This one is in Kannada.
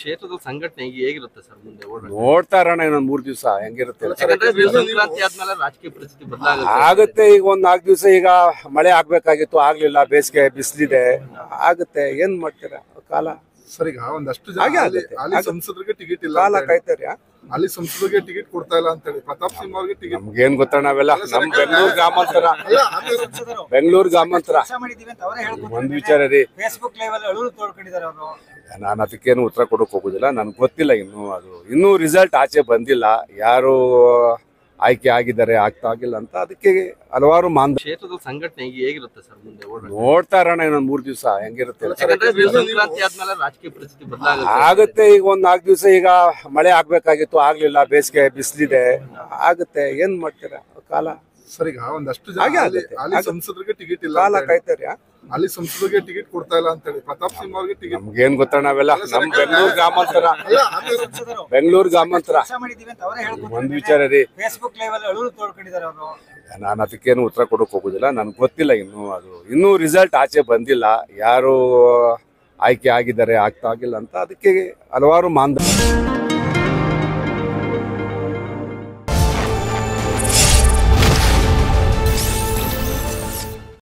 ಕ್ಷೇತ್ರದ ಸಂಘಟನೆ ಹೇಗಿರುತ್ತೆ ಸರ್ ಮುಂದೆ ನೋಡ್ತಾ ಇರೋಣ ಇನ್ನೊಂದ್ 3 ದಿವಸ ಹೆಂಗಿರುತ್ತೆ ಸಂಕ್ರಾಂತಿ ಆದ್ಮೇಲೆ ರಾಜಕೀಯ ಪರಿಸ್ಥಿತಿ ಆಗುತ್ತೆ. ಈಗ ಒಂದ್ 4 ದಿವಸ ಈಗ ಮಳೆ ಆಗ್ಬೇಕಾಗಿತ್ತು, ಆಗ್ಲಿಲ್ಲ, ಬೇಸಿಗೆ ಬಿಸಿಲಿದೆ, ಆಗುತ್ತೆ. ಏನ್ ಮಾಡ್ತೀರಾ ಕಾಲ ಸರ್. ಈಗ ಒಂದಷ್ಟು ಸಂಸದರಿಗೆ ಟಿಕೆಟ್ ಇಲ್ಲ, ಕಾಲ ಕಾಯ್ತಾರ. ಅಲ್ಲಿ ಸಂಸದರಿಗೆ ಟಿಕೆಟ್ ಕೊಡ್ತಾ ಇಲ್ಲ ಅಂತ ಹೇಳಿ ಪ್ರತಾಪ್ ಸಿಂಹ ಅವ್ರಿಗೆ ಟಿಕೆಟ್. ನಮ್ಗೇನ್ ಗೊತ್ತ, ನಾವೆಲ್ಲ ನಮ್ ಬೆಂಗಳೂರು ಗ್ರಾಮಾಂತರ, ಬೆಂಗಳೂರು ಗ್ರಾಮಾಂತರ ಒಂದ್ ವಿಚಾರ ರೀ. ನಾನು ಅದಕ್ಕೇನು ಉತ್ತರ ಕೊಡಕ್ ಹೋಗುದಿಲ್ಲ, ನನ್ಗೆ ಗೊತ್ತಿಲ್ಲ ಇನ್ನೂ ರಿಸಲ್ಟ್ ಆಚೆ ಬಂದಿಲ್ಲ, ಯಾರು ಆಯ್ಕೆ ಆಗಿದ್ದಾರೆ ಆಗ್ತಾ ಆಗಿಲ್ಲ ಅಂತ. ಅದಕ್ಕೆ ಹಲವಾರು ಕ್ಷೇತ್ರದ ಸಂಘಟನೆ ಹೇಗಿರುತ್ತೆ ಸರ್ ಮುಂದೆ ನೋಡ್ತಾ ಇರೋಣ ಇನ್ನೊಂದ್ 3 ದಿವಸ ಹೆಂಗಿರುತ್ತೆ ಸಂಕ್ರಾಂತಿ ಆದ್ಮೇಲೆ ರಾಜಕೀಯ ಪರಿಸ್ಥಿತಿ ಆಗುತ್ತೆ. ಈಗ ಒಂದ್ 4 ದಿವಸ ಈಗ ಮಳೆ ಆಗ್ಬೇಕಾಗಿತ್ತು, ಆಗ್ಲಿಲ್ಲ, ಬೇಸಿಗೆ ಬಿಸಿಲಿದೆ, ಆಗುತ್ತೆ. ಏನ್ ಮಾಡ್ತೀರಾ ಕಾಲ ಸರ್. ಈಗ ಒಂದಷ್ಟು ಸಂಸದರಿಗೆ ಟಿಕೆಟ್ ಇಲ್ಲ, ಕಾಲ ಕಾಯ್ತಾರ. ಅಲ್ಲಿ ಸಂಸದರಿಗೆ ಟಿಕೆಟ್ ಕೊಡ್ತಾ ಇಲ್ಲ ಅಂತ ಹೇಳಿ ಪ್ರತಾಪ್ ಸಿಂಹ ಅವ್ರಿಗೆ ಟಿಕೆಟ್. ನಮ್ಗೇನ್ ಗೊತ್ತ, ನಾವೆಲ್ಲ ನಮ್ ಬೆಂಗಳೂರು ಗ್ರಾಮಾಂತರ, ಬೆಂಗಳೂರು ಗ್ರಾಮಾಂತರ ಒಂದ್ ವಿಚಾರ ರೀ. ನಾನು ಅದಕ್ಕೇನು ಉತ್ತರ ಕೊಡಕ್ ಹೋಗುದಿಲ್ಲ, ನನ್ಗೆ ಗೊತ್ತಿಲ್ಲ ಇನ್ನೂ ರಿಸಲ್ಟ್ ಆಚೆ ಬಂದಿಲ್ಲ, ಯಾರು ಆಯ್ಕೆ ಆಗಿದ್ದಾರೆ ಆಗ್ತಾ ಆಗಿಲ್ಲ ಅಂತ. ಅದಕ್ಕೆ ಹಲವಾರು